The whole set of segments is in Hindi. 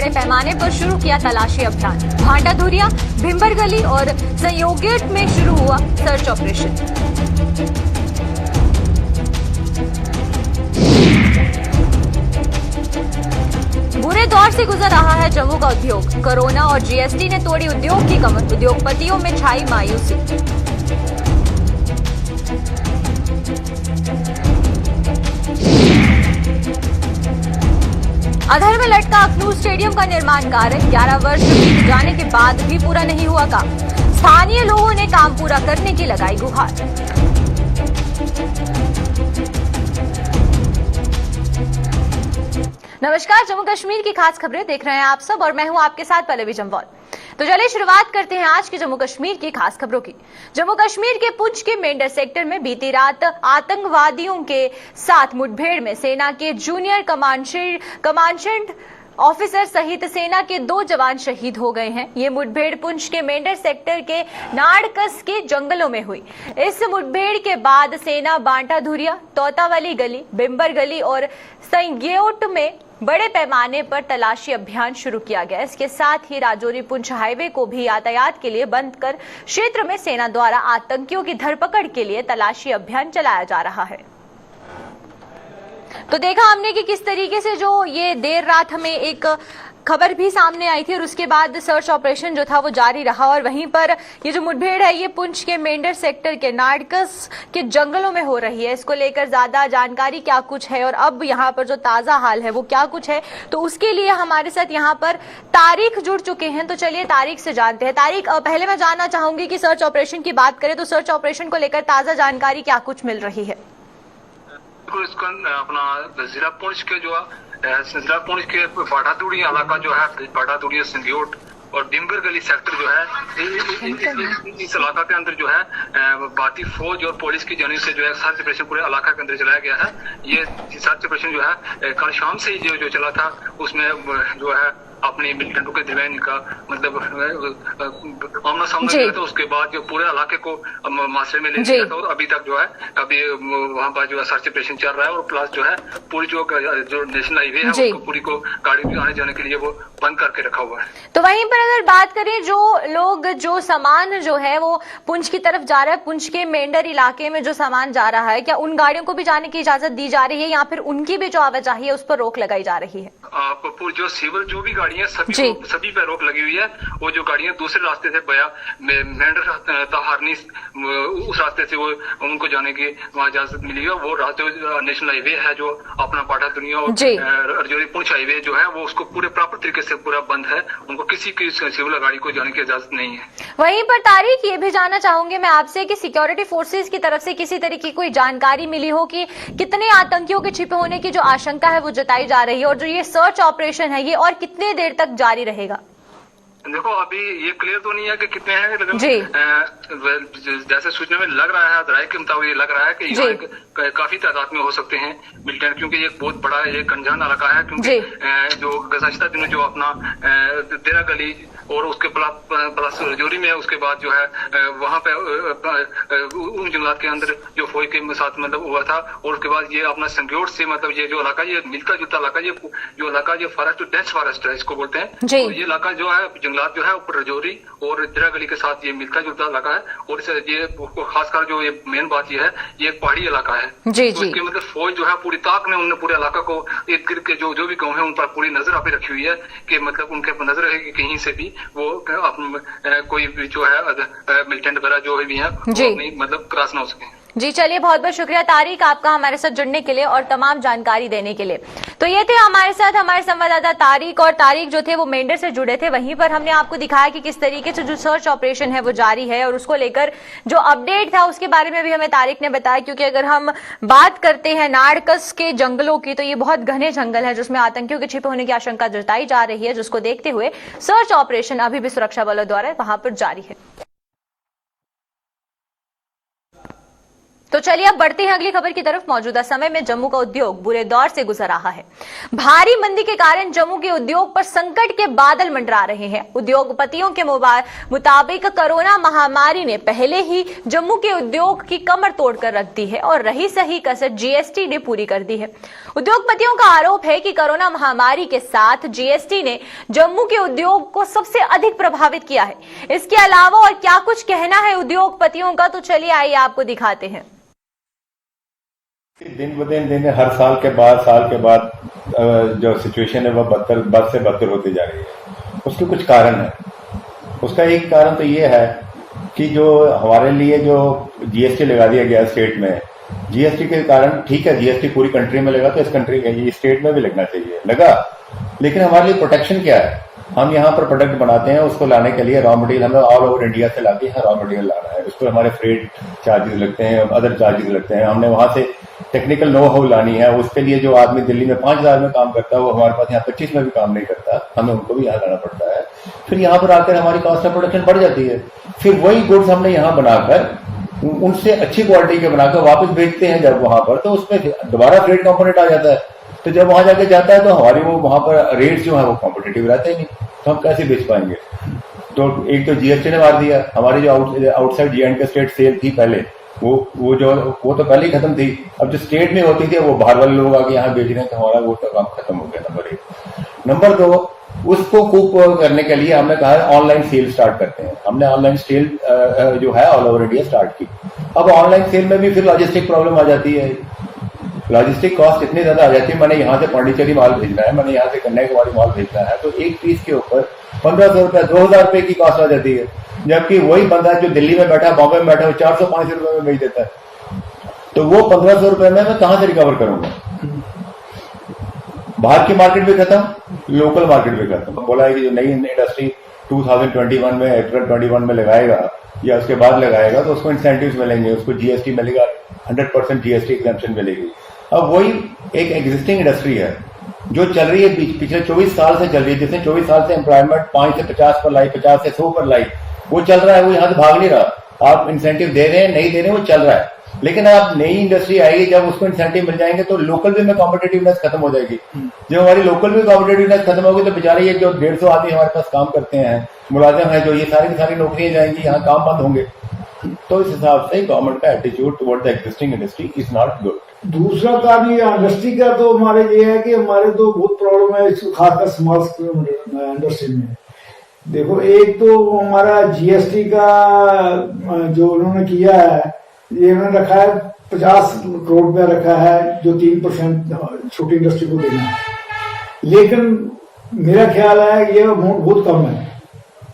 बड़े पैमाने पर शुरू किया तलाशी अभियान। भांटा धुरिया, भिंबर गली और संयोगेट में शुरू हुआ सर्च ऑपरेशन। बुरे दौर से गुजर रहा है जम्मू का उद्योग। कोरोना और जीएसटी ने तोड़ी उद्योग की कमर। उद्योगपतियों में छाई मायूसी। अधर में लटका अखनूर स्टेडियम का निर्माण कार्य। 11 वर्ष बीत जाने के बाद भी पूरा नहीं हुआ काम। स्थानीय लोगों ने काम पूरा करने की लगाई गुहार। नमस्कार, जम्मू कश्मीर की खास खबरें देख रहे हैं आप सब और मैं हूं आपके साथ पल्लवी जम्वाल। तो चलिए शुरुआत करते हैं आज की जम्मू कश्मीर की खास खबरों की। जम्मू कश्मीर के पुंछ के मेंढर सेक्टर में बीती रात आतंकवादियों के साथ मुठभेड़ में सेना के जूनियर कमांडेंट ऑफिसर सहित सेना के 2 जवान शहीद हो गए हैं। ये मुठभेड़ पुंछ के मेंढर सेक्टर के नाड़कस के जंगलों में हुई। इस मुठभेड़ के बाद सेना बांटा धुरिया, तोतावाली गली, बिंबर गली और संयोगेट में बड़े पैमाने पर तलाशी अभियान शुरू किया गया। इसके साथ ही राजौरी पुंछ हाईवे को भी यातायात के लिए बंद कर क्षेत्र में सेना द्वारा आतंकियों की धरपकड़ के लिए तलाशी अभियान चलाया जा रहा है। तो देखा हमने कि किस तरीके से जो ये देर रात हमें एक खबर भी सामने आई थी और उसके बाद सर्च ऑपरेशन जो था वो जारी रहा। और वहीं पर ये जो मुठभेड़ है ये पुंछ के मेंढर सेक्टर के नाड़कस के जंगलों में हो रही है। इसको लेकर ज्यादा जानकारी क्या कुछ है और अब यहाँ पर जो ताजा हाल है वो क्या कुछ है, तो उसके लिए हमारे साथ यहाँ पर तारीख जुड़ चुके हैं। तो चलिए तारीख से जानते हैं। तारीख, पहले मैं जानना चाहूंगी कि सर्च ऑपरेशन की बात करें तो सर्च ऑपरेशन को लेकर ताजा जानकारी क्या कुछ मिल रही है? इसका अपना जिला पुंछ के जो जिला पुंछ के बाटादुड़ी इलाका जो है, बाटादुड़ी संयोगेट और डिम्बर गली सेक्टर जो है, इस इलाका के अंदर जो है भारतीय फौज और पुलिस की जानिब से जो है सर्च ऑपरेशन पूरे इलाका के अंदर चलाया गया है। ये सर्च ऑपरेशन जो है कल शाम से ही जो चला था, उसमें जो है अपने मिलिटेंटों के दरमियान का मतलब आमना सामना किया था। उसके बाद जो पूरे इलाके को मासरे में ले लिया था और अभी तक जो है अभी वहाँ पर जो है सर्च ऑपरेशन चल रहा है। और प्लस जो है पूरी जो नेशनल हाईवे है उसको पूरी को गाड़ी भी आने जाने के लिए वो बंद करके रखा हुआ है। तो वहीं पर अगर बात करें, जो लोग जो सामान जो है वो पुंछ की तरफ जा रहा है, पुंछ के मेंढर इलाके में जो सामान जा रहा है, क्या उन गाड़ियों को भी जाने की इजाजत दी जा रही है या फिर उनकी भी जो आवाजाही है उस पर रोक लगाई जा रही है? आपको जो सिविल जो भी गाड़ियां सभी पे रोक लगी हुई है। वो जो गाड़ियां दूसरे रास्ते से बया मेंढर तहारनी उस रास्ते से वो उनको जाने की वहाँ इजाजत मिली है। वो रास्ते नेशनल हाईवे है जो अपना बाटा दुनिया और राजौरी पुंछ हाईवे जो है वो उसको पूरे प्रॉपर तरीके से पूरा बंद है। उनको किसी की सिविल गाड़ी को जाने की इजाजत नहीं है। वहीं पर तारीख, ये भी जानना चाहूंगी मैं आपसे कि सिक्योरिटी फोर्सेज की तरफ से किसी तरह की कोई जानकारी मिली हो कि कितने आतंकियों के छिपे होने की जो आशंका है वो जताई जा रही है और जो ये सर्च ऑपरेशन है ये और कितने देर तक जारी रहेगा? देखो अभी ये क्लियर तो नहीं है कि कितने हैं, लेकिन जैसे सूचना में लग रहा है, राय के मुताबिक ये लग रहा है कि काफी तादाद में हो सकते हैं मिलिटेंट, क्योंकि ये बहुत बड़ा ये गंजान इलाका है। क्योंकि जो गुज़श्ता दिनों जो अपना तेरा गली और उसके प्लस राजौरी में उसके बाद जो है वहाँ पे उन जंगलात के अंदर जो फौज के साथ मतलब हुआ था। और उसके बाद ये अपना संयोगेट से मतलब ये जो इलाका ये मिलता जुलता इलाका, ये जो इलाका ये फॉरेस्ट डेंस फॉरेस्ट है इसको बोलते हैं। तो ये इलाका जो है जंगलात जो है ऊपर राजौरी और तेरा गली के साथ ये मिलता जुलता इलाका है। और ये खासकर जो ये मेन बात ये है, ये पहाड़ी इलाका है। तो इसके मतलब फौज जो है पूरी ताक में उन्होंने पूरे इलाका को इर्द गिर्द के जो भी गाँव है उन पर पूरी नजर आप रखी हुई है कि मतलब उनके नजर रहेगी कहीं से भी वो कोई भी जो है मिलिटेंट वगैरह जो भी है मतलब क्रॉस ना हो सके। जी चलिए, बहुत बहुत शुक्रिया तारिक आपका हमारे साथ जुड़ने के लिए और तमाम जानकारी देने के लिए। तो ये थे हमारे साथ हमारे संवाददाता तारिक, और तारिक जो थे वो मेंढर से जुड़े थे। वहीं पर हमने आपको दिखाया कि किस तरीके से जो सर्च ऑपरेशन है वो जारी है और उसको लेकर जो अपडेट था उसके बारे में भी हमें तारिक ने बताया। क्योंकि अगर हम बात करते हैं नाड़कस के जंगलों की तो ये बहुत घने जंगल है जिसमें आतंकियों के छिपे होने की आशंका जताई जा रही है, जिसको देखते हुए सर्च ऑपरेशन अभी भी सुरक्षा बलों द्वारा वहां पर जारी है। तो चलिए अब बढ़ते हैं अगली खबर की तरफ। मौजूदा समय में जम्मू का उद्योग बुरे दौर से गुजर रहा है। भारी मंदी के कारण जम्मू के उद्योग पर संकट के बादल मंडरा रहे हैं। उद्योगपतियों के मुताबिक कोरोना महामारी ने पहले ही जम्मू के उद्योग की कमर तोड़कर रख दी है और रही सही कसर जीएसटी ने पूरी कर दी है। उद्योगपतियों का आरोप है कि कोरोना महामारी के साथ जीएसटी ने जम्मू के उद्योग को सबसे अधिक प्रभावित किया है। इसके अलावा और क्या कुछ कहना है उद्योगपतियों का, तो चलिए आइए आपको दिखाते हैं। दिन ब दिन हर साल के बाद जो सिचुएशन है वह बद से बदतर होती जा रही है। उसके कुछ कारण है। उसका एक कारण तो ये है कि जो हमारे लिए जो जीएसटी लगा दिया गया स्टेट में, जीएसटी के कारण ठीक है, जीएसटी पूरी कंट्री में लगा तो इस कंट्री ये स्टेट में भी लगना चाहिए, लगा। लेकिन हमारे लिए प्रोटेक्शन क्या है? हम यहाँ पर प्रोडक्ट बनाते हैं, उसको लाने के लिए रॉ मटेरियल हमें ऑल ओवर इंडिया से लाके यहाँ रॉ मटेरियल लाना है। उस पर हमारे फ्रेट चार्जेस लगते हैं, अदर चार्जेस लगते हैं। हमने वहां से टेक्निकल नो हाउ लानी है। उसके लिए जो आदमी दिल्ली में 5,000 में काम करता है वो हमारे पास यहाँ 25 में भी काम नहीं करता, हमें उनको भी यहाँ लाना पड़ता है। फिर यहाँ पर आकर हमारी कॉस्ट ऑफ प्रोडक्शन बढ़ जाती है। फिर वही गुड्स हमने यहाँ बनाकर उनसे अच्छी क्वालिटी के बनाकर वापस भेजते हैं जब वहां पर, तो उसमें दोबारा फ्रेट कंपोनेंट आ जाता है। तो जब वहां जाके जाता है तो हमारी वो वहां पर रेट्स जो है वो कॉम्पिटिटिव रहते ही नहीं, तो हम कैसे बेच पाएंगे? तो एक तो जीएसटी ने मार दिया। हमारी जो आउटसाइड J&K स्टेट सेल थी पहले, वो तो पहले ही खत्म थी। अब जो स्टेट में होती थी वो बाहर वाले लोग आके यहाँ बेच रहे हैं, तो हमारा वो तो काम खत्म हो गया। नंबर 1। नंबर 2, उसको कूप करने के लिए हमने कहा ऑनलाइन सेल स्टार्ट करते हैं। हमने ऑनलाइन सेल जो है ऑल ओवर इंडिया स्टार्ट की। अब ऑनलाइन सेल में भी फिर लॉजिस्टिक प्रॉब्लम आ जाती है। लॉजिस्टिक कॉस्ट इतनी ज्यादा आ जाती है। मैंने यहाँ से पांडिचेरी माल भेजना है, मैंने यहाँ से कन्याकुमारी माल भेजना है, तो एक पीस के ऊपर 1,500 रुपया 2,000 रुपए की कॉस्ट आ जाती है। जबकि वही बंदा जो दिल्ली में बैठा, बॉम्बे में बैठा, वो 400-500 रुपए में बेच देता है। तो वो 1,500 रुपए में मैं कहां से रिकवर करूंगा? बाहर की मार्केट भी खत्म, लोकल मार्केट भी खत्म। बोला है कि जो नई इंडस्ट्री 2021 में अप्रैल 21 में लगाएगा या उसके बाद लगाएगा तो उसको इंसेंटिव्स मिलेंगे, उसको जीएसटी मिलेगा, 100% जीएसटी एग्जम्पशन मिलेगी। अब वही एक एग्जिस्टिंग इंडस्ट्री है जो चल रही है, पिछले 24 साल से चल रही है, जिसने 24 साल से एम्प्लॉयमेंट 5 से 50 पर लाई, 50 से 100 पर लाई, वो चल रहा है। वो यहाँ से भाग नहीं रहा। आप इंसेंटिव दे रहे हैं, नहीं दे रहे हैं, वो चल रहा है। लेकिन आप नई इंडस्ट्री आएगी, जब उसको इंसेंटिव मिल जाएंगे तो लोकल भी में कॉम्पिटेटिवनेस खत्म हो जाएगी। जब हमारी लोकल भी कॉम्पिटेटिवनेस खत्म होगी तो बेचारे ये जो 150 आदमी हमारे पास काम करते हैं, मुलाजिम है जो, ये सारी की सारी नौकरियां जाएंगी, यहाँ काम बंद होंगे। तो इस हिसाब से गवर्नमेंट का attitude toward the existing industry is not good. दूसरा काम ये इंडस्ट्री का तो हमारे ये है कि हमारे तो बहुत प्रॉब्लम है खासकर स्मॉल स्केल इंडस्ट्री में। देखो, एक तो हमारा जीएसटी का जो उन्होंने किया है, ये उन्होंने रखा है 50 करोड़ रुपया रखा है, जो 3% छोटी इंडस्ट्री को देना है। लेकिन मेरा ख्याल है ये अमाउंट बहुत कम है,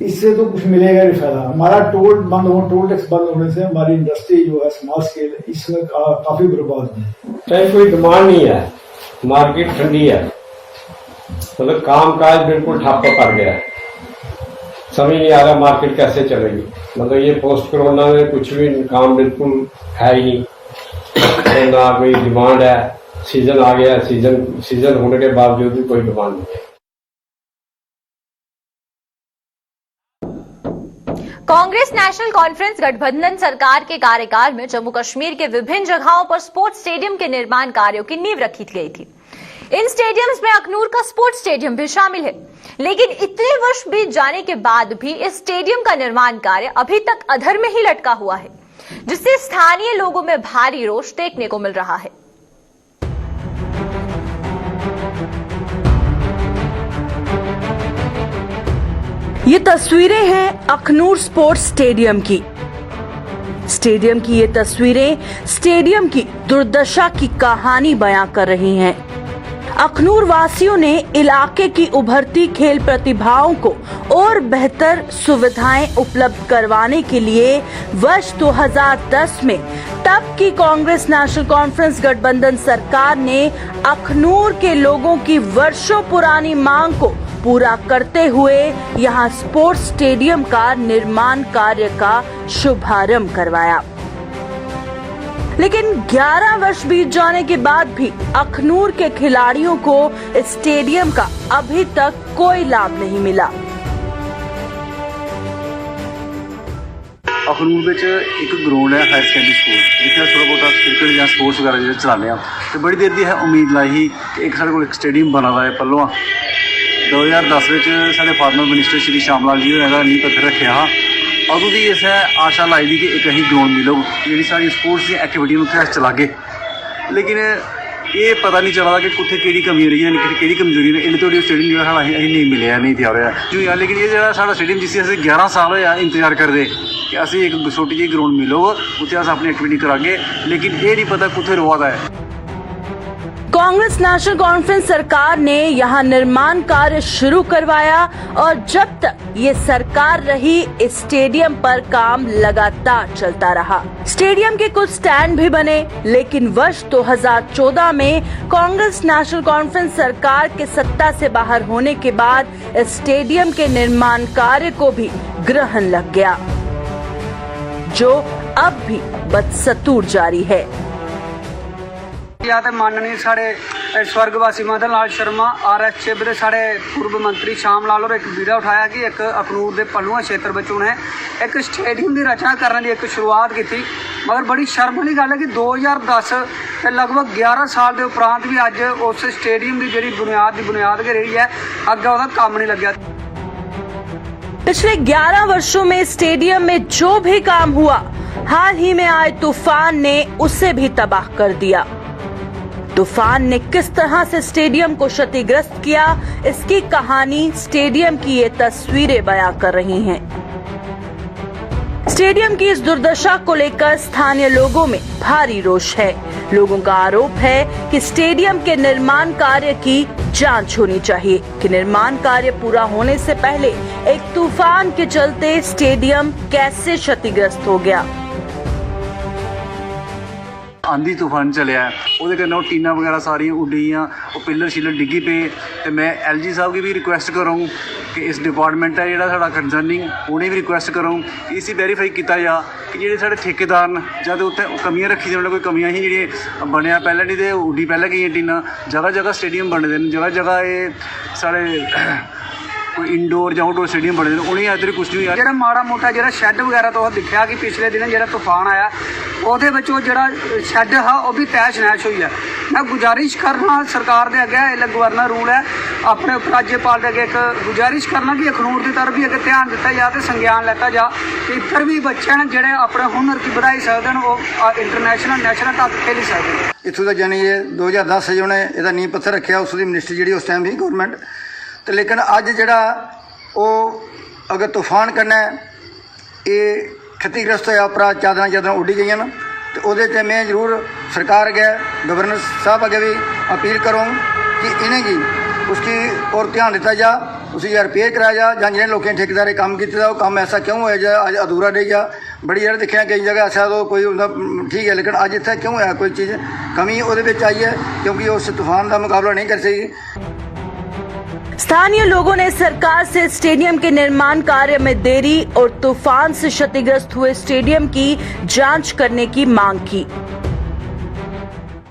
इससे तो कुछ मिलेगा नहीं फायदा। हमारा टोल टैक्स बंद होने से हमारी इंडस्ट्री जो है स्मॉल स्केल, इसमें काफी बर्बाद है। चाहे कोई डिमांड नहीं है, मार्केट ठंडी है, मतलब काम काज बिल्कुल ठप्प पड़ गया है। समझ नहीं आ रहा मार्केट कैसे चलेगी। मतलब ये पोस्ट कोरोना में कुछ भी काम बिल्कुल है ही नहीं, तो ना कोई डिमांड है। सीजन आ गया, सीजन होने के बावजूद भी कोई डिमांड नहीं है। कांग्रेस नेशनल कॉन्फ्रेंस गठबंधन सरकार के कार्यकाल में जम्मू कश्मीर के विभिन्न जगहों पर स्पोर्ट्स स्टेडियम के निर्माण कार्यों की नींव रखी गई थी। इन स्टेडियम्स में अखनूर का स्पोर्ट्स स्टेडियम भी शामिल है। लेकिन इतने वर्ष बीत जाने के बाद भी इस स्टेडियम का निर्माण कार्य अभी तक अधर में ही लटका हुआ है, जिससे स्थानीय लोगों में भारी रोष देखने को मिल रहा है। ये तस्वीरें हैं अखनूर स्पोर्ट्स स्टेडियम की। स्टेडियम की ये तस्वीरें स्टेडियम की दुर्दशा की कहानी बयां कर रही हैं। अखनूर वासियों ने इलाके की उभरती खेल प्रतिभाओं को और बेहतर सुविधाएं उपलब्ध करवाने के लिए वर्ष 2010 में तब की कांग्रेस नेशनल कॉन्फ्रेंस गठबंधन सरकार ने अखनूर के लोगों की वर्षों पुरानी मांग को पूरा करते हुए यहां स्पोर्ट्स स्टेडियम का निर्माण कार्य का शुभारंभ करवाया। लेकिन 11 वर्ष बीत जाने के बाद भी अखनूर के खिलाड़ियों को इस स्टेडियम का अभी तक कोई लाभ नहीं मिला। अखनूर ਵਿੱਚ ਇੱਕ ਗਰਾਊਂਡ ਹੈ ਹਾਇਰ ਸੈਕੰਡਰੀ ਸਕੂਲ ਜਿੱਥੇ ਥੋੜਾ ਬਹੁਤਾ ਕ੍ਰਿਕਟ ਜਾਂ ਸਪੋਰਟਸ ਵਗੈਰਾ ਜਿਹੜੇ ਚਲਾਉਂਦੇ ਆ ਤੇ ਬੜੀ ਦੇਰ ਦੀ ਹੈ ਉਮੀਦ ਲਾਈ ਸੀ ਕਿ ਇੱਕ ਸਾਡੇ ਕੋਲ ਇੱਕ ਸਟੇਡੀਅਮ ਬਣਾ ਦਾ ਹੈ ਪੱਲੋਂ 2010 ਵਿੱਚ ਸਾਡੇ ਫਾਰਮਰ ਮਿਨਿਸਟਰ ਸ਼੍ਰੀ ਸ਼ਾਮ ਲਾਲ ਜੀ ਹੋਰਾਂ ਦਾ ਨੀਂਹ ਪੱਥਰ ਰੱਖਿਆ ਹਾਂ ਉਦੋਂ ਦੀ ਇਸ ਆਸ਼ਾ ਲਾਈ ਦੀ ਕਿ ਇੱਕ ਅਸੀਂ ਗਰਾਊਂਡ ਮਿਲੂ ਜਿਹੜੀ ਸਾਰੀ ਸਪੋਰਟਸ ਦੀ ਐਕਟੀਵਿਟੀ ਨੂੰ ਉੱਥੇ ਚਲਾਗੇ ਲੇਕਿਨ ਇਹ ਪਤਾ ਨਹੀਂ ਚੱਲਦਾ ਕਿ ਕਿੱਥੇ ਕਿਹੜੀ ਕਮੀ ਰਹੀ ਹੈ ਕਿਹੜੀ ਕਮਜ਼ੋਰੀ ਨੇ ਇਹਨੇ ਤੁਹਾਡੀ ਸਟੇਡੀਅਮ ਜਿਹੜਾ ਸਾਡਾ ਅਸੀਂ ਨਹੀਂ ਮਿਲਿਆ ਨਹੀਂ ਤਿਆਰ ਹੋਇਆ ਜੋ ਯਾਰ ਲੇਕਿਨ ਇਹ ਜਿਹੜਾ ਸਾਡਾ ਸਟੇਡੀਅਮ ਜਿਸ ਅਸੀਂ 11 ਸਾਲ ਹੋਇਆ ਇੰਤਜ਼ਾਰ ਕਰਦੇ ਕਿ ਅਸੀਂ ਇੱਕ ਛੋਟੀ ਜਿਹੀ ਗਰਾਊਂਡ ਮਿਲੂਗਾ ਉੱਥੇ ਅਸੀਂ ਆਪਣੀ ਐਕਟੀਵਿਟੀ ਕਰਾਂਗੇ लेकिन ये नहीं पता कुछ रोवादा है। कांग्रेस नेशनल कॉन्फ्रेंस सरकार ने यहां निर्माण कार्य शुरू करवाया और जब तक ये सरकार रही इस स्टेडियम पर काम लगातार चलता रहा। स्टेडियम के कुछ स्टैंड भी बने लेकिन वर्ष 2014 में कांग्रेस नेशनल कॉन्फ्रेंस सरकार के सत्ता से बाहर होने के बाद इस स्टेडियम के निर्माण कार्य को भी ग्रहण लग गया जो अब भी बदस्तूर जारी है। ਤੇ ਮਾਨਨੀ ਸਾਡੇ स्वर्गवासी मदन लाल शर्मा RS चिब ਦੇ ਸਾਡੇ पूर्व मंत्री श्याम लाल और एक बीड़ा उठाया कि एक अखनूर ਦੇ ਪਲੂਆ क्षेत्र ਵਿੱਚ ਉਹਨੇ ਇੱਕ ਸਟੇਡੀਅਮ ਦੀ ਰਚਨਾ ਕਰਨ ਦੀ ਇੱਕ ਸ਼ੁਰੂਆਤ ਕੀਤੀ ਮਗਰ ਬੜੀ ਸ਼ਰਮ ਵਾਲੀ ਗੱਲ ਹੈ ਕਿ 2010 ਤੇ ਲਗਭਗ 11 ਸਾਲ ਦੇ ਉਪਰੰਤ ਵੀ ਅੱਜ ਉਸ ਸਟੇਡੀਅਮ ਦੀ ਜਿਹੜੀ ਬੁਨਿਆਦ ਕੇ ਰਹੀ ਹੈ ਅੱਗੇ ਉਹਦਾ ਕੰਮ ਨਹੀਂ ਲੱਗਿਆ। पिछले 11 वर्षों में स्टेडियम में जो भी काम हुआ हाल ही में आए तूफान ने उसे भी तबाह कर दिया। तूफान ने किस तरह से स्टेडियम को क्षतिग्रस्त किया इसकी कहानी स्टेडियम की ये तस्वीरें बयां कर रही हैं। स्टेडियम की इस दुर्दशा को लेकर स्थानीय लोगों में भारी रोष है। लोगों का आरोप है कि स्टेडियम के निर्माण कार्य की जांच होनी चाहिए कि निर्माण कार्य पूरा होने से पहले एक तूफान के चलते स्टेडियम कैसे क्षतिग्रस्त हो गया। आंधी तूफान चलिया ਉਹਦੇ ਕਰਕੇ ਉਹ ਟੀਨਾ वगैरह सारी उड्डियाँ वो पिलर शिलर डिग्गी पे तो मैं LG साहब की भी रिक्वेस्ट करूँ कि इस डिपार्टमेंट है जो साਡਾ कंसर्निंग उन्हें भी रिक्वेस्ट करूँ कि इसी वेरीफाई किया जा कि ਜਿਹੜੇ ਸਾਡੇ ठेकेदार जब उत्ते कमियां रखी दी कोई कमियां ही जी बनया पहले नहीं तो उड्डी पहले गई टीना जगह स्टेडियम बने दे जगह ये साढ़े कोई इंडोर ਜਾਂ आउटडोर स्टेडियम बने दे उन्हें इधर कुछ नहीं ਜਿਹੜਾ ਮਾੜਾ ਮੋਟਾ ਜਿਹੜਾ ਸ਼ੈੱਡ ਵਗੈਰਾ ਤੋਂ ਦਿਖਿਆ ਕਿ ਪਿਛਲੇ ਦਿਨ ਜਿਹੜਾ ਤੂਫਾਨ ਆਇਆ ਉਹਦੇ ਵਿੱਚ ਉਹ ਜਿਹੜਾ ਸ਼ੈੱਡ ਹੈ ਉਹ ਵੀ ਤੈਸ਼ ਨੈਸ਼ ਹੋਈ ਹੈ। ਮੈਂ ਗੁਜ਼ਾਰਿਸ਼ ਕਰਨਾ ਸਰਕਾਰ ਦੇ ਅੱਗੇ ਇਹ ਗਵਰਨਰ ਰੂਲ ਹੈ ਆਪਣੇ ਰਾਜਪਾਲ ਦੇ ਅੱਗੇ ਇੱਕ ਗੁਜ਼ਾਰਿਸ਼ ਕਰਨਾ ਕਿ ਅਖਨੂਰ ਦੀ ਤਰਫ ਵੀ ਅੱਗੇ ਧਿਆਨ ਦਿੱਤਾ ਜਾ ਤੇ ਸੰਗਿਆਨ ਲੈਤਾ ਜਾ ਕਿ ਇੱਧਰ ਵੀ ਬੱਚੇ ਨੇ ਜਿਹੜੇ ਆਪਣੇ ਹੁਨਰ ਕੀ ਵਧਾਈ ਸਕਦੇ ਨੇ ਉਹ ਇੰਟਰਨੈਸ਼ਨਲ ਨੈਸ਼ਨਲ ਤੱਕ ਖੇਡ ਸਕਦੇ ਨੇ। ਇੱਥੋਂ ਦਾ ਜਾਨੀ ਇਹ 2010 ਚ ਉਹਨੇ ਇਹਦਾ ਨੀਂਹ ਪੱਥਰ ਰੱਖਿਆ ਉਸ ਦੀ ਮਿਨਿਸਟਰ ਜਿਹੜੀ ਉਸ ਟਾਈਮ ਸੀ ਗਵਰਨਮੈਂਟ ਤੇ ਲੇਕਿਨ ਅੱਜ ਜਿਹੜਾ ਉਹ ਅਗਰ ਤੂਫਾਨ ਕਰਨਾ ਇਹ क्षतिग्रस्त होया उपरा चादर उड़ी गई ना तो वो मैं जरूर सरकार अगे गवर्नर साहब अगे भी अपील करूँ कि इन्हें की उसकी और ध्यान दिता जा उसी रिपेयर कराया जा ਜਾਂ ਜਿਹੜੇ ਲੋਕਾਂ ਨੇ ठेकेदार काम किया वो काम ऐसा क्यों होया जा अज अधूरा रह गया बड़ी जगह देखिया कई जगह ऐसा तो कोई ठीक है लेकिन अज इतना क्यों होया कोई चीज़ कमी वो आई है क्योंकि उस तूफान का मुकाबला नहीं कर सकी। स्थानीय लोगों ने सरकार से स्टेडियम के निर्माण कार्य में देरी और तूफान से क्षतिग्रस्त हुए स्टेडियम की जांच करने की मांग की।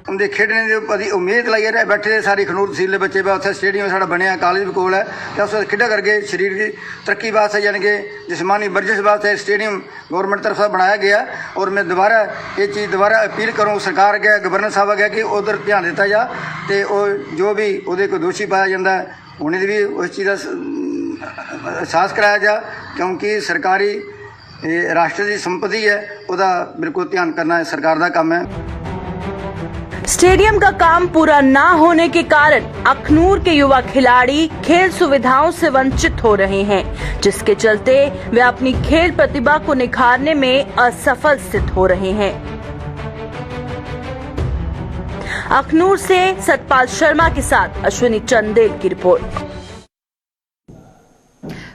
उनके खेडने की उम्मीद लाई रहे बैठे सारे खनूर तहसील के बच्चे उत्थे स्टेडियम साढ़ा बनया कॉलेज भी कोल है तो उस खेडा करके शरीर की तरक्की वास्ते यानी कि जिसमानी वर्जिश वास्ते स्टेडियम गवर्नमेंट तरफ बनाया गया और मैं दोबारा ये चीज़ दोबारा अपील करूँ सरकार अगे गवर्नर साहब अगे कि उधर ध्यान दिता जा तो जो भी वो कोई दोषी पाया जाता है उन्हें भी उस चीज़ का एहसास कराया जा क्योंकि सरकारी राष्ट्र की संपत्ति है उसका बिल्कुल ध्यान करना सरकार का काम है। स्टेडियम का काम पूरा ना होने के कारण अखनूर के युवा खिलाड़ी खेल सुविधाओं से वंचित हो रहे हैं जिसके चलते वे अपनी खेल प्रतिभा को निखारने में असफल सिद्ध हो रहे हैं। अखनूर से सतपाल शर्मा के साथ अश्विनी चंदेल की रिपोर्ट।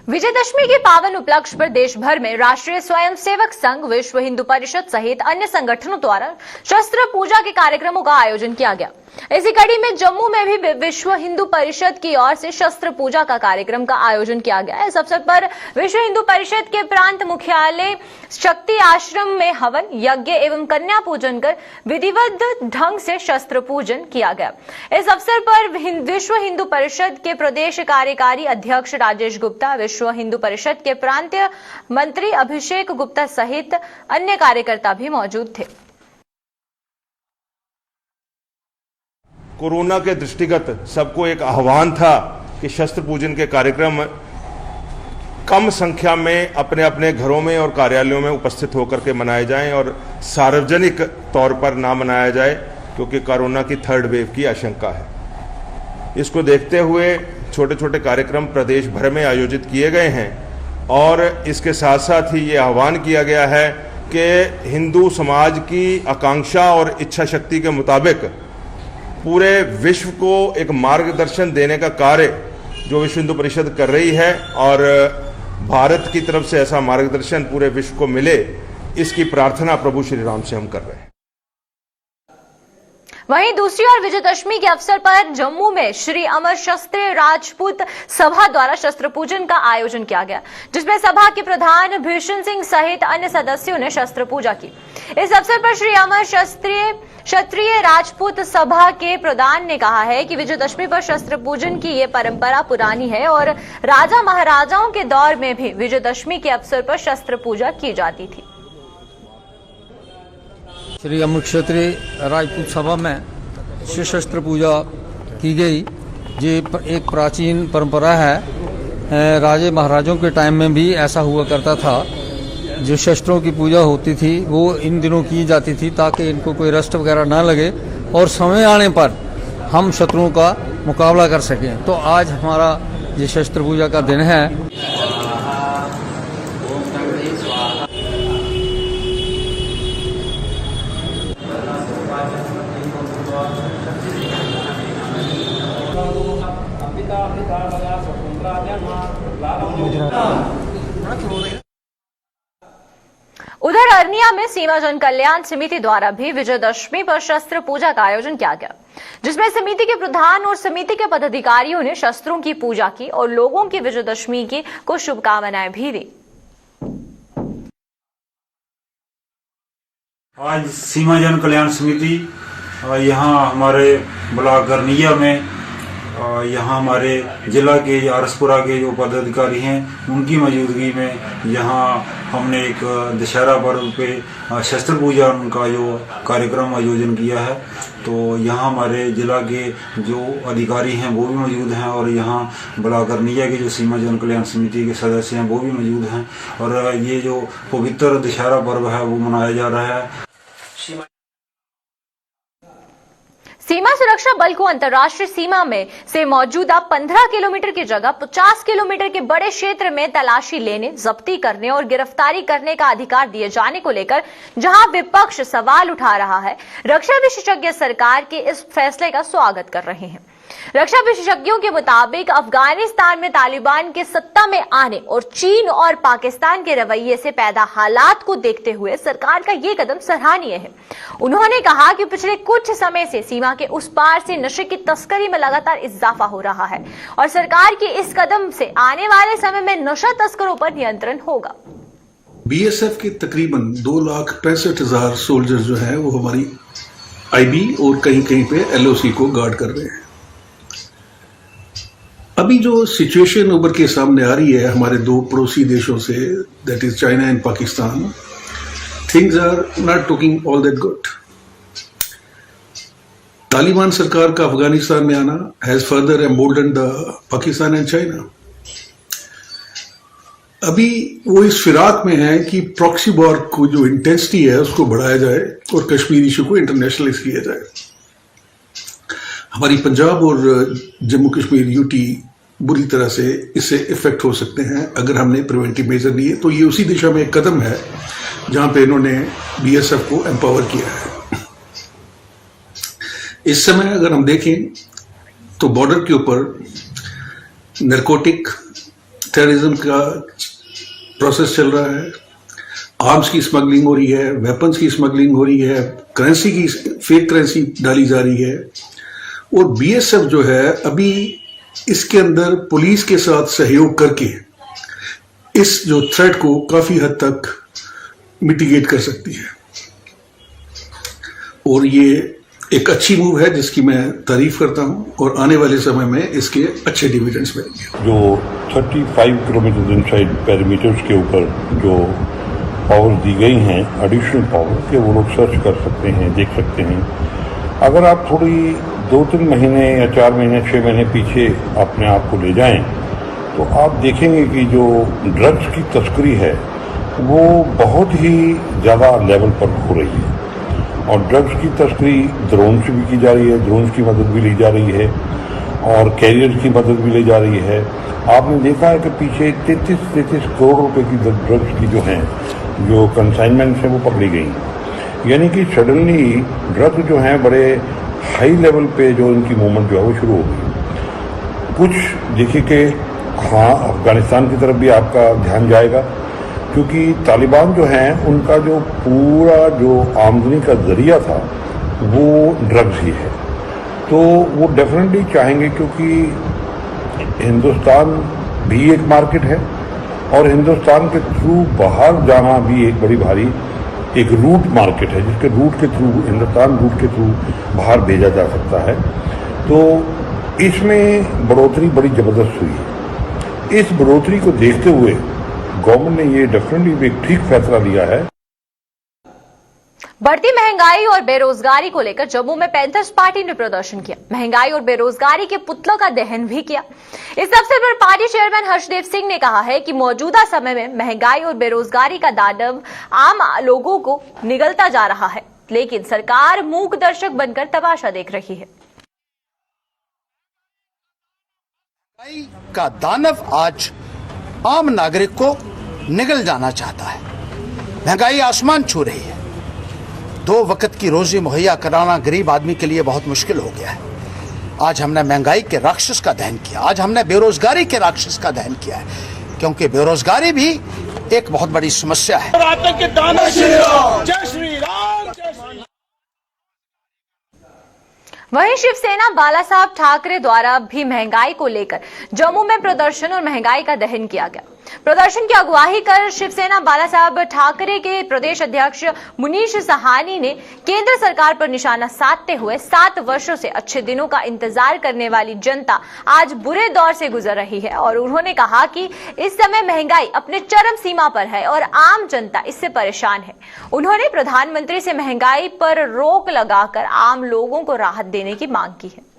विजयदशमी के पावन उपलक्ष्य पर देश भर में राष्ट्रीय स्वयंसेवक संघ, विश्व हिंदू परिषद सहित अन्य संगठनों द्वारा शस्त्र पूजा के कार्यक्रमों का आयोजन किया गया। इसी कड़ी में जम्मू में भी विश्व हिंदू परिषद की ओर से शस्त्र पूजा का कार्यक्रम का आयोजन किया गया। इस अवसर पर विश्व हिंदू परिषद के प्रांत मुख्यालय शक्ति आश्रम में हवन यज्ञ एवं कन्या पूजन कर विधिवत ढंग से शस्त्र पूजन किया गया। इस अवसर पर विश्व हिंदू परिषद के प्रदेश कार्यकारी अध्यक्ष राजेश गुप्ता, विश्व हिंदू परिषद के प्रांतीय मंत्री अभिषेक गुप्ता सहित अन्य कार्यकर्ता भी मौजूद थे। कोरोना के दृष्टिगत सबको एक आह्वान था कि शस्त्र पूजन के कार्यक्रम कम संख्या में अपने अपने घरों में और कार्यालयों में उपस्थित होकर के मनाए जाएं और सार्वजनिक तौर पर ना मनाया जाए, क्योंकि कोरोना की थर्ड वेव की आशंका है। इसको देखते हुए छोटे छोटे कार्यक्रम प्रदेश भर में आयोजित किए गए हैं और इसके साथ साथ ही ये आह्वान किया गया है कि हिंदू समाज की आकांक्षा और इच्छा शक्ति के मुताबिक पूरे विश्व को एक मार्गदर्शन देने का कार्य जो विश्व हिंदू परिषद कर रही है और भारत की तरफ से ऐसा मार्गदर्शन पूरे विश्व को मिले, इसकी प्रार्थना प्रभु श्री राम से हम कर रहे हैं। वहीं दूसरी ओर विजयदशमी के अवसर पर जम्मू में श्री अमर शस्त्र राजपूत सभा द्वारा शस्त्र पूजन का आयोजन किया गया, जिसमें सभा के प्रधान भीषण सिंह सहित अन्य सदस्यों ने शस्त्र पूजा की। इस अवसर पर श्री अमर क्षत्रिय राजपूत सभा के प्रधान ने कहा है कि विजयदशमी पर शस्त्र पूजन की ये परंपरा पुरानी है और राजा महाराजाओं के दौर में भी विजयदशमी के अवसर पर शस्त्र पूजा की जाती थी। श्री अमर क्षत्रिय राजपूत सभा में शस्त्र पूजा की गई। ये एक प्राचीन परंपरा है। राजे महाराजों के टाइम में भी ऐसा हुआ करता था। जो शस्त्रों की पूजा होती थी वो इन दिनों की जाती थी ताकि इनको कोई रस्ट वगैरह ना लगे और समय आने पर हम शत्रुओं का मुकाबला कर सकें। तो आज हमारा ये शस्त्र पूजा का दिन है। उधर अरनिया में सीमा जन कल्याण समिति द्वारा भी विजयदशमी पर शस्त्र पूजा का आयोजन किया गया, जिसमें समिति के प्रधान और समिति के पदाधिकारियों ने शस्त्रों की पूजा की और लोगों की विजयदशमी की को शुभकामनाएं भी दी। आज सीमा जन कल्याण समिति यहाँ हमारे ब्लॉक अरनिया में यहाँ हमारे जिला के आरसपुरा के जो पदाधिकारी हैं उनकी मौजूदगी में यहाँ हमने एक दशहरा पर्व पे शस्त्र पूजा का जो कार्यक्रम आयोजन किया है। तो यहाँ हमारे जिला के जो अधिकारी हैं वो भी मौजूद हैं और यहाँ ब्लॉक अरनिया के जो सीमा जन कल्याण समिति के सदस्य हैं वो भी मौजूद हैं और ये जो पवित्र दशहरा पर्व है वो मनाया जा रहा है। सीमा सुरक्षा बल को अंतर्राष्ट्रीय सीमा में से मौजूदा 15 किलोमीटर की जगह 50 किलोमीटर के बड़े क्षेत्र में तलाशी लेने, जब्ती करने और गिरफ्तारी करने का अधिकार दिए जाने को लेकर जहां विपक्ष सवाल उठा रहा है, रक्षा विशेषज्ञ सरकार के इस फैसले का स्वागत कर रहे हैं। रक्षा विशेषज्ञों के मुताबिक अफगानिस्तान में तालिबान के सत्ता में आने और चीन और पाकिस्तान के रवैये से पैदा हालात को देखते हुए सरकार का ये कदम सराहनीय है। उन्होंने कहा कि पिछले कुछ समय से सीमा के उस पार से नशे की तस्करी में लगातार इजाफा हो रहा है और सरकार के इस कदम से आने वाले समय में नशा तस्करों पर नियंत्रण होगा। बीएसएफ के तकरीबन 2,65,000 सोल्जर जो है वो हमारी आईबी और कहीं कहीं पे एलओसी को गार्ड कर रहे हैं। अभी जो सिचुएशन उभर के सामने आ रही है हमारे दो पड़ोसी देशों से, that is China and Pakistan, things are not looking all that good. Taliban सरकार का अफगानिस्तान में आना has further emboldened the Pakistan and China. अभी वो इस फिराक में है कि प्रॉक्सी वॉर को जो इंटेंसिटी है उसको बढ़ाया जाए और कश्मीर इशू को इंटरनेशनलाइज किया जाए। हमारी पंजाब और जम्मू कश्मीर यूटी बुरी तरह से इससे इफेक्ट हो सकते हैं अगर हमने प्रिवेंटिव मेजर लिए। तो ये उसी दिशा में एक कदम है जहां पे इन्होंने बीएसएफ को एम्पावर किया है। इस समय अगर हम देखें तो बॉर्डर के ऊपर नारकोटिक टेररिज्म का प्रोसेस चल रहा है, आर्म्स की स्मगलिंग हो रही है, वेपन्स की स्मगलिंग हो रही है, करेंसी की फेक करेंसी डाली जा रही है। और बीएसएफ जो है अभी इसके अंदर पुलिस के साथ सहयोग करके इस जो थ्रेट को काफी हद तक मिटिगेट कर सकती है, और ये एक अच्छी मूव है जिसकी मैं तारीफ करता हूं, और आने वाले समय में इसके अच्छे डिविडेंड्स मिलेंगे। जो 35 किलोमीटर इनसाइड पेरीमीटर्स के ऊपर जो पावर्स दी गई हैं, एडिशनल पावर के, वो लोग सर्च कर सकते हैं, देख सकते हैं। अगर आप थोड़ी 2-3 महीने या 4 महीने 6 महीने पीछे अपने आप को ले जाएं तो आप देखेंगे कि जो ड्रग्स की तस्करी है वो बहुत ही ज़्यादा लेवल पर हो रही है, और ड्रग्स की तस्करी ड्रोन से भी की जा रही है, ड्रोन की मदद भी ली जा रही है, और कैरियर की मदद भी ली जा रही है। आपने देखा है कि पीछे 33 करोड़ रुपए की ड्रग्स की जो हैं, जो कंसाइनमेंट है वो पकड़ी गई। यानी कि सडनली ड्रग्स जो हैं बड़े हाई लेवल पे जो इनकी मूवमेंट जो है वो शुरू हो गई। कुछ देखिए कि हाँ, अफगानिस्तान की तरफ भी आपका ध्यान जाएगा, क्योंकि तालिबान जो हैं उनका जो पूरा जो आमदनी का जरिया था वो ड्रग्स ही है। तो वो डेफिनेटली चाहेंगे, क्योंकि हिंदुस्तान भी एक मार्केट है और हिंदुस्तान के थ्रू बाहर जाना भी एक बड़ी भारी एक रूट मार्केट है, जिसके रूट के थ्रू, हिंदुस्तान रूट के थ्रू बाहर भेजा जा सकता है। तो इसमें बढ़ोतरी बड़ी ज़बरदस्त हुई है। इस बढ़ोतरी को देखते हुए गवर्नमेंट ने ये डेफिनेटली एक ठीक फैसला लिया है। बढ़ती महंगाई और बेरोजगारी को लेकर जम्मू में पैंथर्स पार्टी ने प्रदर्शन किया। महंगाई और बेरोजगारी के पुतलों का दहन भी किया। इस अवसर पर पार्टी चेयरमैन हर्षदेव सिंह ने कहा है कि मौजूदा समय में महंगाई और बेरोजगारी का दानव आम लोगों को निगलता जा रहा है, लेकिन सरकार मूक दर्शक बनकर तमाशा देख रही है। महंगाई का दानव आज आम नागरिक को निगल जाना चाहता है। महंगाई आसमान छू रही है। 2 वक्त की रोजी मुहैया कराना गरीब आदमी के लिए बहुत मुश्किल हो गया है। आज हमने महंगाई के राक्षस का दहन किया, आज हमने बेरोजगारी के राक्षस का दहन किया है, क्योंकि बेरोजगारी भी एक बहुत बड़ी समस्या है। वहीं शिवसेना बाला साहब ठाकरे द्वारा भी महंगाई को लेकर जम्मू में प्रदर्शन और महंगाई का दहन किया गया। प्रदर्शन की अगुवाई कर शिवसेना बाला साहब ठाकरे के प्रदेश अध्यक्ष मुनीश सहानी ने केंद्र सरकार पर निशाना साधते हुए 7 वर्षों से अच्छे दिनों का इंतजार करने वाली जनता आज बुरे दौर से गुजर रही है, और उन्होंने कहा कि इस समय महंगाई अपने चरम सीमा पर है और आम जनता इससे परेशान है। उन्होंने प्रधानमंत्री से महंगाई पर रोक लगाकर आम लोगों को राहत देने की मांग की है।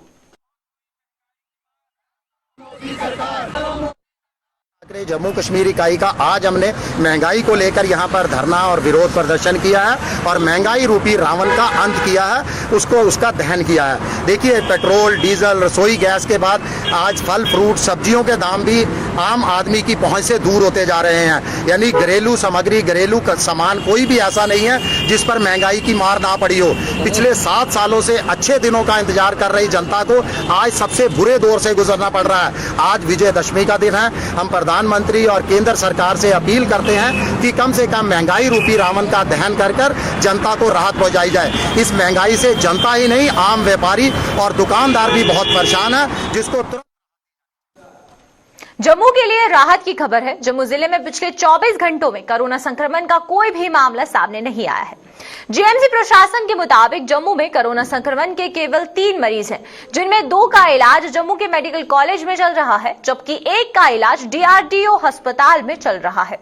जम्मू कश्मीर इकाई का आज हमने महंगाई को लेकर यहाँ पर धरना और विरोध प्रदर्शन किया है और महंगाई रूपी रावण का अंत किया है, उसका दहन किया है। देखिए, पेट्रोल, डीजल, रसोई गैस के बाद आज फल, फ्रूट, सब्जियों के दाम भी आम आदमी की पहुंच से दूर होते जा रहे हैं। यानी घरेलू सामग्री, घरेलू सामान कोई भी ऐसा नहीं है जिस पर महंगाई की मार ना पड़ी हो। पिछले 7 सालों से अच्छे दिनों का इंतजार कर रही जनता को आज सबसे बुरे दौर से गुजरना पड़ रहा है। आज विजयदशमी का दिन है। हम प्रधानमंत्री और केंद्र सरकार से अपील करते हैं कि कम से कम महंगाई रूपी रावण का दहन कर जनता को राहत पहुंचाई जाए। इस महंगाई से जनता ही नहीं, आम व्यापारी और दुकानदार भी बहुत परेशान है, जिसको जम्मू के लिए राहत की खबर है। जम्मू जिले में पिछले 24 घंटों में कोरोना संक्रमण का कोई भी मामला सामने नहीं आया है। जीएमसी प्रशासन के मुताबिक जम्मू में कोरोना संक्रमण के केवल 3 मरीज हैं, जिनमें 2 का इलाज जम्मू के मेडिकल कॉलेज में चल रहा है, जबकि 1 का इलाज डीआरडीओ अस्पताल में चल रहा है।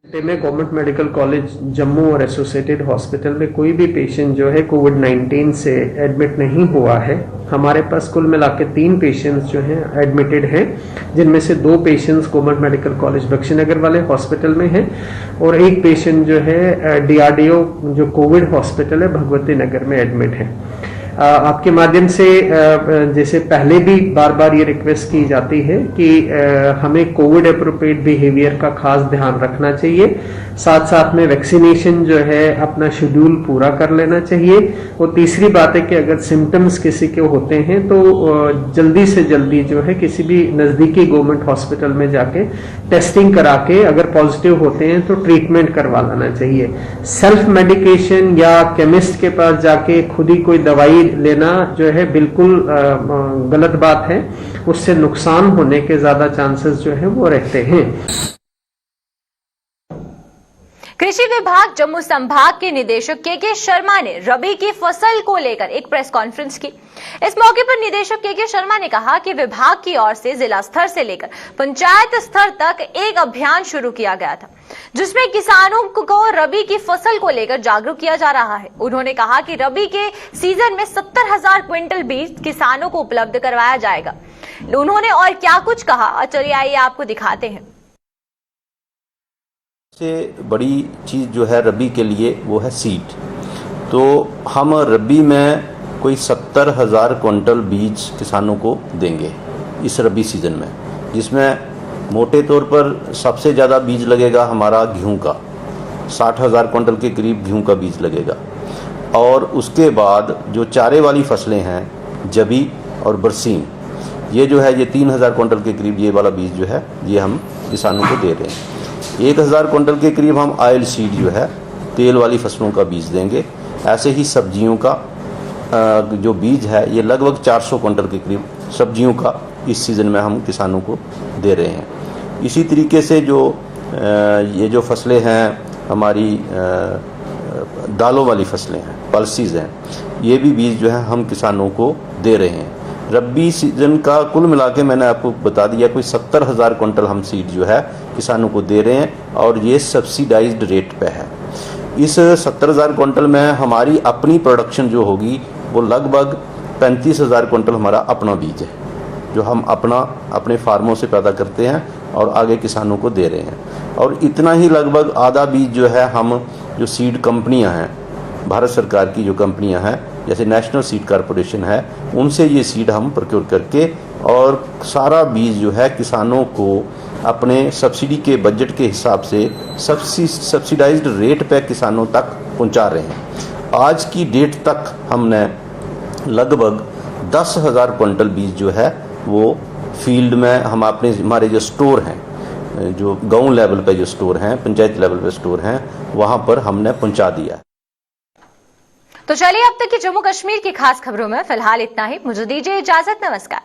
में गवर्नमेंट मेडिकल कॉलेज जम्मू और एसोसिएटेड हॉस्पिटल में कोई भी पेशेंट जो है कोविड-19 से एडमिट नहीं हुआ है। हमारे पास कुल मिला के 3 पेशेंट्स जो हैं एडमिटेड हैं, जिनमें से 2 patients government medical college Bakshi Nagar वाले हॉस्पिटल में हैं और 1 पेशेंट जो है डीआरडीओ जो कोविड हॉस्पिटल है भगवती नगर में एडमिट है। आपके माध्यम से जैसे पहले भी बार बार ये रिक्वेस्ट की जाती है कि हमें कोविड एप्रोप्रिएट बिहेवियर का खास ध्यान रखना चाहिए। साथ साथ में वैक्सीनेशन जो है अपना शेड्यूल पूरा कर लेना चाहिए। और तीसरी बात है कि अगर सिम्टम्स किसी के होते हैं तो जल्दी से जल्दी जो है किसी भी नजदीकी गवर्नमेंट हॉस्पिटल में जाके टेस्टिंग करा के अगर पॉजिटिव होते हैं तो ट्रीटमेंट करवा लेना चाहिए। सेल्फ मेडिकेशन या केमिस्ट के पास जाके खुद ही कोई दवाई लेना जो है बिल्कुल गलत बात है, उससे नुकसान होने के ज्यादा चांसेस जो है वो रहते हैं। कृषि विभाग जम्मू संभाग के निदेशक के शर्मा ने रबी की फसल को लेकर एक प्रेस कॉन्फ्रेंस की। इस मौके पर निदेशक के शर्मा ने कहा कि विभाग की ओर से जिला स्तर से लेकर पंचायत स्तर तक एक अभियान शुरू किया गया था, जिसमें किसानों को रबी की फसल को लेकर जागरूक किया जा रहा है। उन्होंने कहा कि रबी के सीजन में 70,000 क्विंटल बीज किसानों को उपलब्ध करवाया जाएगा। उन्होंने और क्या कुछ कहा, चलिए आइए आपको दिखाते हैं। सबसे बड़ी चीज़ जो है रबी के लिए वो है सीड। तो हम रबी में कोई 70,000 क्विंटल बीज किसानों को देंगे इस रबी सीजन में, जिसमें मोटे तौर पर सबसे ज़्यादा बीज लगेगा हमारा गेहूं का, 60,000 क्विंटल के करीब गेहूं का बीज लगेगा। और उसके बाद जो चारे वाली फसलें हैं जबी और बरसीम, ये जो है ये 3,000 क्विंटल के करीब ये वाला बीज जो है ये हम किसानों को दे रहे हैं। 1,000 क्विंटल के करीब हम ऑयल सीड जो है तेल वाली फसलों का बीज देंगे। ऐसे ही सब्जियों का जो बीज है ये लगभग 400 क्विंटल के करीब सब्जियों का इस सीज़न में हम किसानों को दे रहे हैं। इसी तरीके से जो ये जो फसलें हैं हमारी दालों वाली फसलें हैं, पल्सीज हैं, ये भी बीज जो है हम किसानों को दे रहे हैं। रबी सीजन का कुल मिला के मैंने आपको बता दिया कोई 70,000 क्विंटल हम सीड जो है किसानों को दे रहे हैं और ये सब्सिडाइज्ड रेट पे है। इस 70,000 क्विंटल में हमारी अपनी प्रोडक्शन जो होगी वो लगभग 35,000 क्विंटल हमारा अपना बीज है जो हम अपने फार्मों से पैदा करते हैं और आगे किसानों को दे रहे हैं। और इतना ही लगभग आधा बीज जो है हम जो सीड कंपनियां हैं, भारत सरकार की जो कंपनियां हैं जैसे नेशनल सीड कॉरपोरेशन है, उनसे ये सीड हम प्रोक्योर करके और सारा बीज जो है किसानों को अपने सब्सिडी के बजट के हिसाब से सब्सिडाइज्ड रेट पे किसानों तक पहुंचा रहे हैं। आज की डेट तक हमने लगभग 10,000 क्विंटल बीज जो है वो फील्ड में हम हमारे जो स्टोर हैं, जो गांव लेवल पे जो स्टोर हैं, पंचायत लेवल पे स्टोर हैं, वहां पर हमने पहुंचा दिया। तो चलिए अब तक की जम्मू कश्मीर की खास खबरों में फिलहाल इतना ही। मुझे दीजिए इजाजत, नमस्कार।